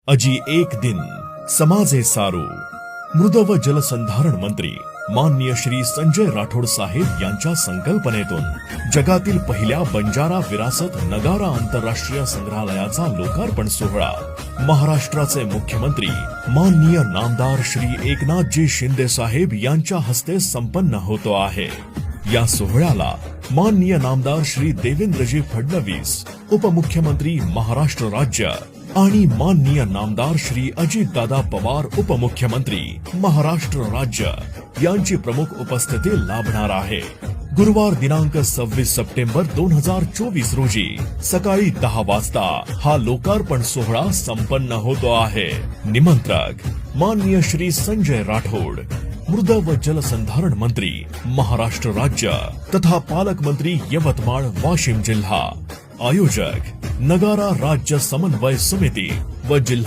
अजी एक दिन समाजे सारू मृद व जलसंधारण मंत्री माननीय श्री संजय राठोड साहेब यांच्या संकल्पनेतून जगातील पहिल्या बंजारा विरासत नगारा आंतरराष्ट्रीय संग्रहालयाचा लोकार्पण सोहळा महाराष्ट्राचे मुख्यमंत्री माननीय नामदार श्री एकनाथजी शिंदे साहेब यांच्या हस्ते संपन्न होतो आहे। या सोहळ्याला माननीय नामदार श्री देवेंद्रजी फडणवीस उपमुख्यमंत्री महाराष्ट्र राज्य आणि माननीय नामदार श्री अजितदादा पवार उपमुख्यमंत्री महाराष्ट्र राज्य यांची प्रमुख उपस्थिती लाभणार आहे। गुरुवार दिनांक 26 सप्टेंबर 2024 रोजी सकाळी 10 वाजता हा लोकार्पण सोहळा संपन्न होतो आहे। निमंत्रक माननीय श्री संजय राठोड मृद व जलसंधारण मंत्री महाराष्ट्र राज्य तथा पालकमंत्री यवतमाळ वाशिम जिल्हा। आयोजक नगारा राज्य समन्वय समिती व जिल्हा